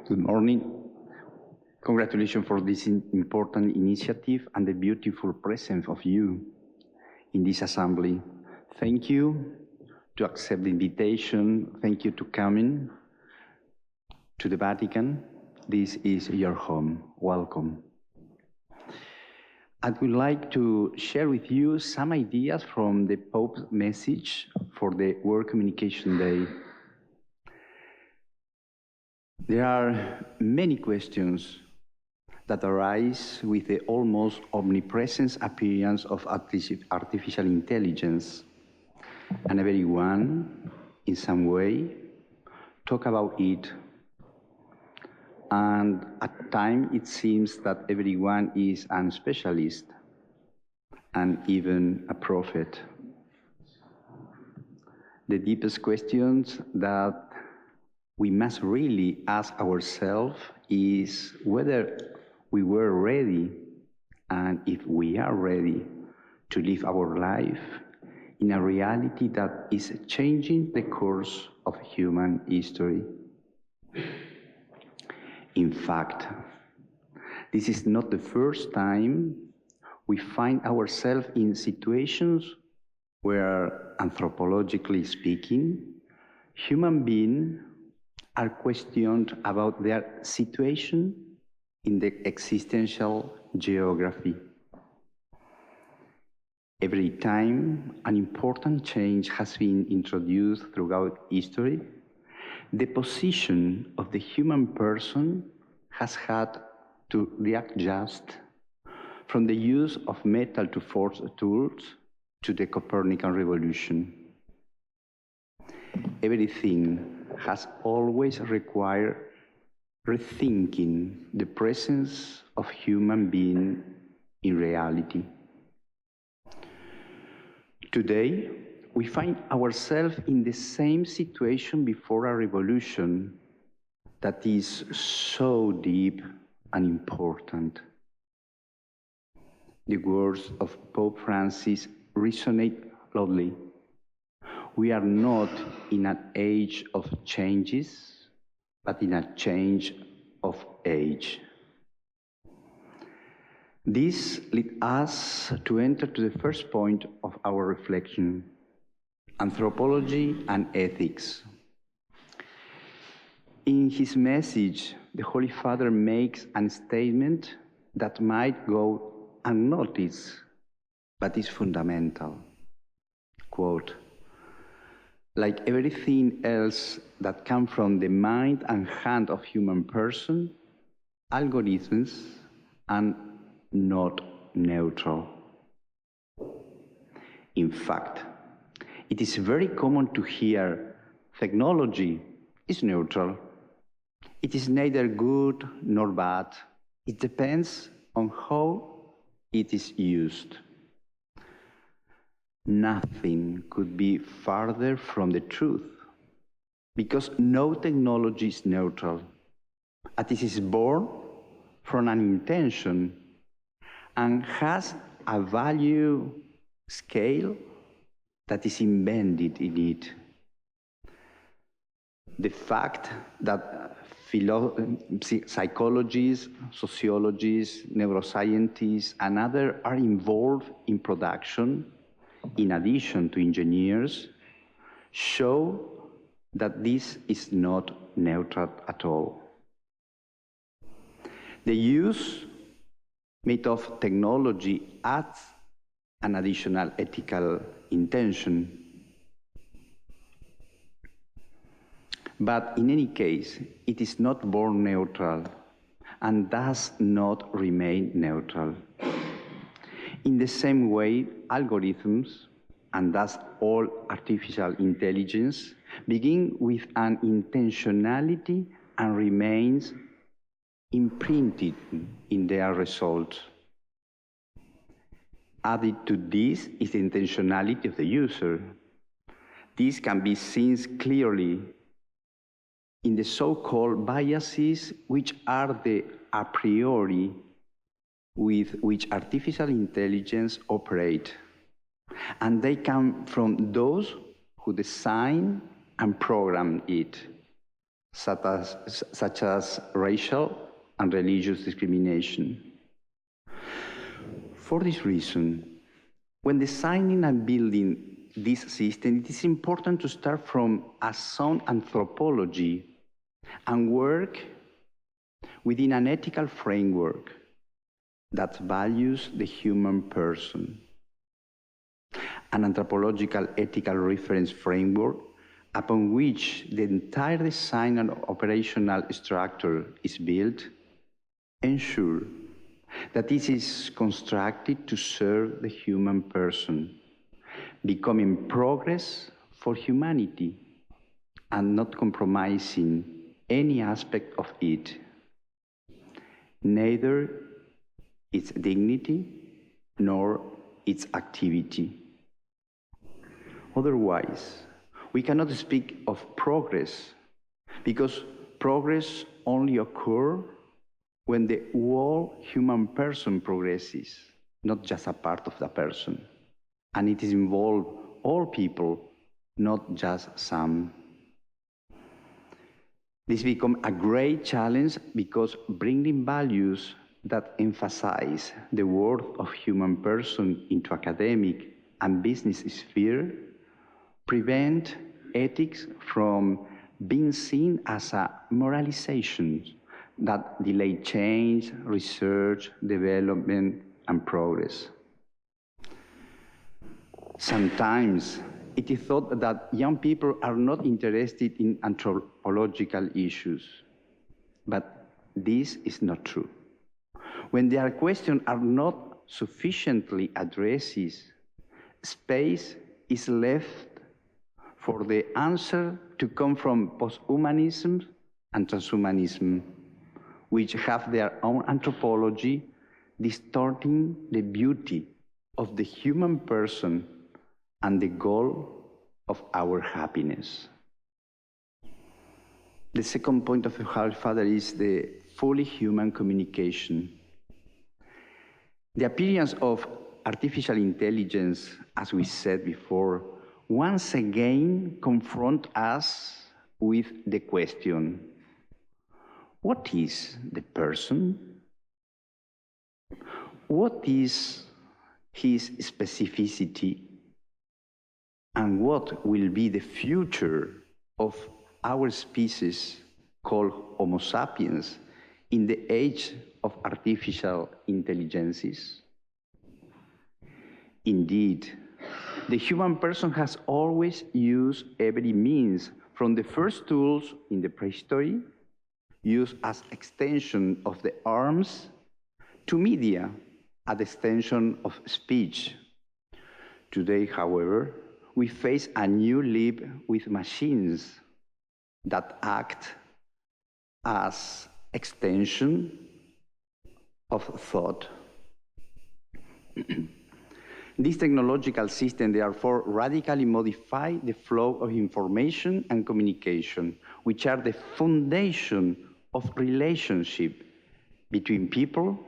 Good morning. Congratulations for this important initiative and the beautiful presence of you in this assembly. Thank you to accept the invitation. Thank you to coming to the Vatican. This is your home. Welcome. I would like to share with you some ideas from the Pope's message for the World Communication Day. There are many questions that arise with the almost omnipresent appearance of artificial intelligence, and everyone, in some way, talk about it. And at times it seems that everyone is a specialist and even a prophet. The deepest questions that we must really ask ourselves is whether we were ready, and if we are ready, to live our life in a reality that is changing the course of human history. In fact, this is not the first time we find ourselves in situations where, anthropologically speaking, human beings are questioned about their situation in the existential geography. Every time an important change has been introduced throughout history, the position of the human person has had to readjust from the use of metal to force tools to the Copernican revolution. Everything has always required rethinking the presence of human being in reality. Today, we find ourselves in the same situation before a revolution that is so deep and important. The words of Pope Francis resonate loudly. We are not in an age of changes, but in a change of age. This leads us to enter to the first point of our reflection: anthropology and ethics. In his message, the Holy Father makes a statement that might go unnoticed, but is fundamental. Quote, "Like everything else that comes from the mind and hand of human person, algorithms are not neutral." In fact, it is very common to hear technology is neutral. It is neither good nor bad. It depends on how it is used. Nothing could be farther from the truth, because no technology is neutral. It is born from an intention and has a value scale that is embedded in it. The fact that psychologists, sociologists, neuroscientists, and others are involved in production, in addition to engineers, show that this is not neutral at all. The use made of technology adds an additional ethical intention. But in any case, it is not born neutral and does not remain neutral. In the same way, algorithms, and thus all artificial intelligence, begin with an intentionality and remains imprinted in their results. Added to this is the intentionality of the user. This can be seen clearly in the so-called biases, which are the a priori with which artificial intelligence operate. And they come from those who design and program it, such as racial and religious discrimination. For this reason, when designing and building this system, it is important to start from a sound anthropology and work within an ethical framework that values the human person. An anthropological ethical reference framework upon which the entire design and operational structure is built ensure that this is constructed to serve the human person, becoming progress for humanity and not compromising any aspect of it, neither its dignity nor its activity. Otherwise, we cannot speak of progress, because progress only occurs when the whole human person progresses, not just a part of the person. And it is involved all people, not just some. This becomes a great challenge because bringing values that emphasize the worth of human person into academic and business sphere prevent ethics from being seen as a moralization that delay change, research, development, and progress. Sometimes it is thought that young people are not interested in anthropological issues, but this is not true. When their questions are not sufficiently addressed, space is left for the answer to come from posthumanism and transhumanism, which have their own anthropology, distorting the beauty of the human person and the goal of our happiness. The second point of the Holy Father is the fully human communication. The appearance of artificial intelligence, as we said before, once again confront us with the question, what is the person? What is his specificity? And what will be the future of our species called Homo sapiens in the age of artificial intelligences? Indeed, the human person has always used every means, from the first tools in the prehistory, used as extension of the arms, to media, as extension of speech. Today, however, we face a new leap with machines that act as extension of thought. This technological system, therefore, radically modify the flow of information and communication, which are the foundation of relationship between people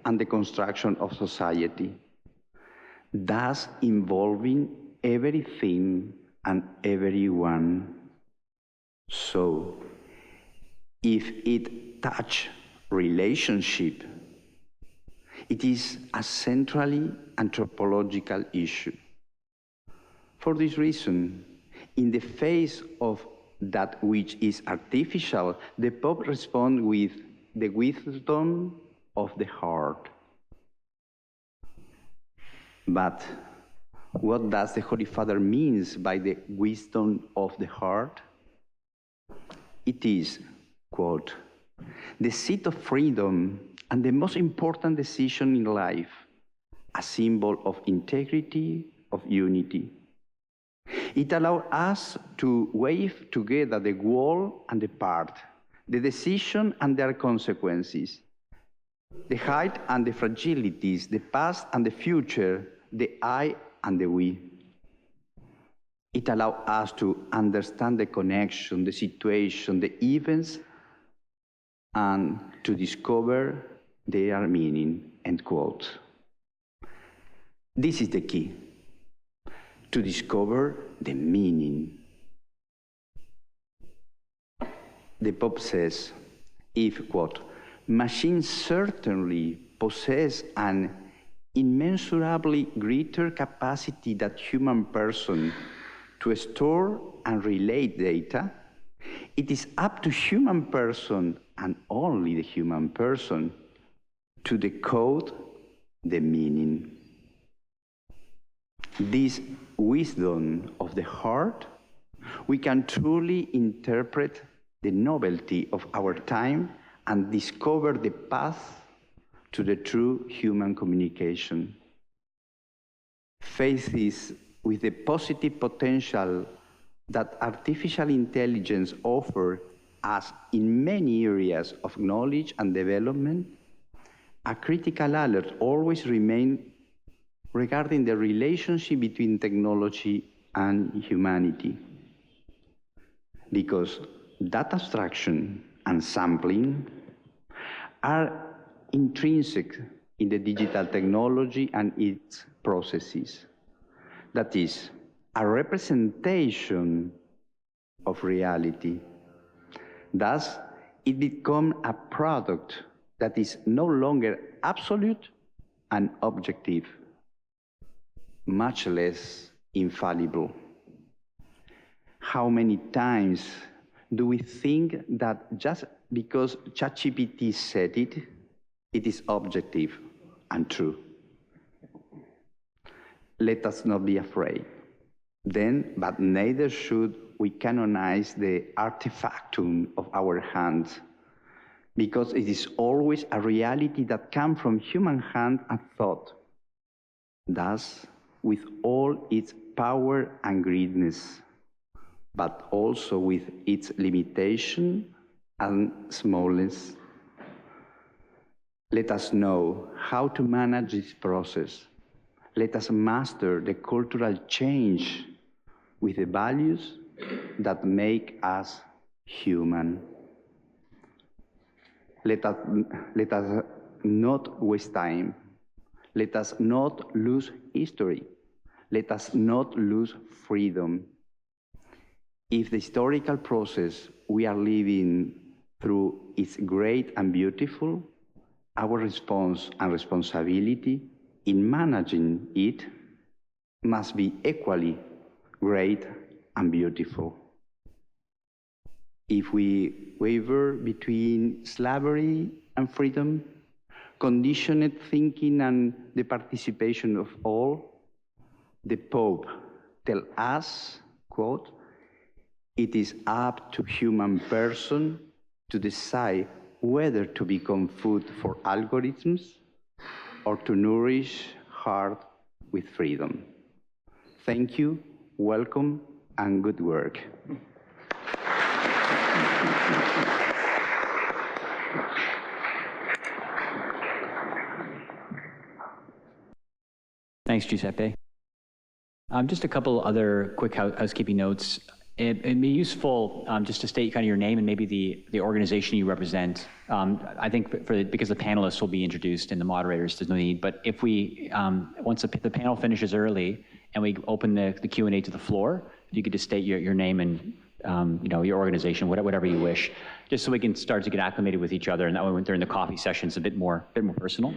and the construction of society, thus involving everything and everyone. So, if it touches relationship, it is a centrally anthropological issue. For this reason, in the face of that which is artificial, the Pope responds with the wisdom of the heart. But what does the Holy Father mean by the wisdom of the heart? It is, quote, the seat of freedom and the most important decision in life, a symbol of integrity, of unity. It allows us to weigh together the whole and the part, the decision and their consequences, the height and the fragilities, the past and the future, the I and the we. It allows us to understand the connection, the situation, the events, and to discover their meaning, end quote. This is the key, to discover the meaning. the Pope says, if, quote, machines certainly possess an immeasurably greater capacity than human person to store and relate data, it is up to human person, and only the human person, to decode the meaning. This wisdom of the heart, we can truly interpret the novelty of our time and discover the path to the true human communication. Faith is with the positive potential that artificial intelligence offers us in many areas of knowledge and development, a critical alert always remains regarding the relationship between technology and humanity. Because data abstraction and sampling are intrinsic in the digital technology and its processes. That is, a representation of reality. Thus, it becomes a product that is no longer absolute and objective, much less infallible. How many times do we think that just because ChatGPT said it, it is objective and true? Let us not be afraid. Then, but neither should we canonize the artefactum of our hands, because it is always a reality that comes from human hand and thought. Thus, with all its power and greatness, but also with its limitation and smallness. Let us know how to manage this process. Let us master the cultural change with the values that make us human. Let us not waste time. Let us not lose history. Let us not lose freedom. If the historical process we are living through is great and beautiful, our response and responsibility in managing it must be equally great and beautiful. If we waver between slavery and freedom, conditioned thinking and the participation of all, the Pope tells us, quote, it is up to human person to decide whether to become food for algorithms or to nourish heart with freedom. Thank you, welcome, and good work. Thanks, Giuseppe. Just a couple other quick housekeeping notes. It'd be useful just to state kind of your name and maybe the organization you represent. I think because the panelists will be introduced and the moderators, there's no need. But if we, once the panel finishes early and we open the Q&A to the floor, if you could just state your name and your organization, whatever you wish, just so we can start to get acclimated with each other, and that way during the coffee session, it's a bit more personal.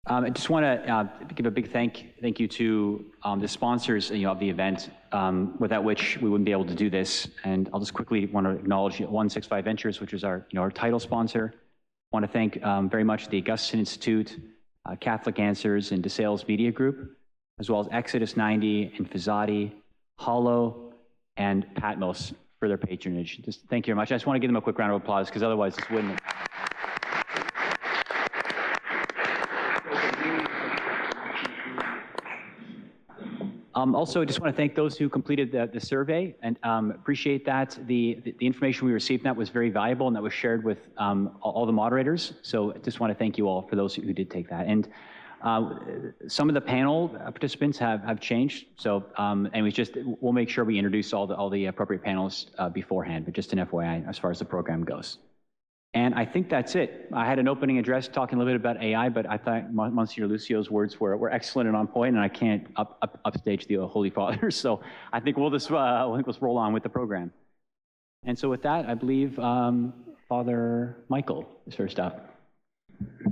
I just want to give a big thank you to the sponsors, of the event, without which we wouldn't be able to do this. And I'll just quickly want to acknowledge 165 Ventures, which is our title sponsor. I want to thank very much the Augustine Institute, Catholic Answers, and DeSales Media Group, as well as Exodus 90 and Fizzati, Hollow, and Patmos for their patronage. Just thank you very much. I just want to give them a quick round of applause, because otherwise this wouldn't have happened. Also, I just want to thank those who completed the survey, and appreciate that. The information we received from that was very valuable, and that was shared with all the moderators. So I just want to thank you all for those who did take that. And some of the panel participants have changed. So and we'll make sure we introduce all the appropriate panelists beforehand, but just an FYI as far as the program goes. And I think that's it. I had an opening address talking a little bit about AI, but I thought Monsignor Lucio's words were excellent and on point, and I can't upstage the Holy Father. So I think we'll just roll on with the program. And so with that, I believe Father Michael is first up.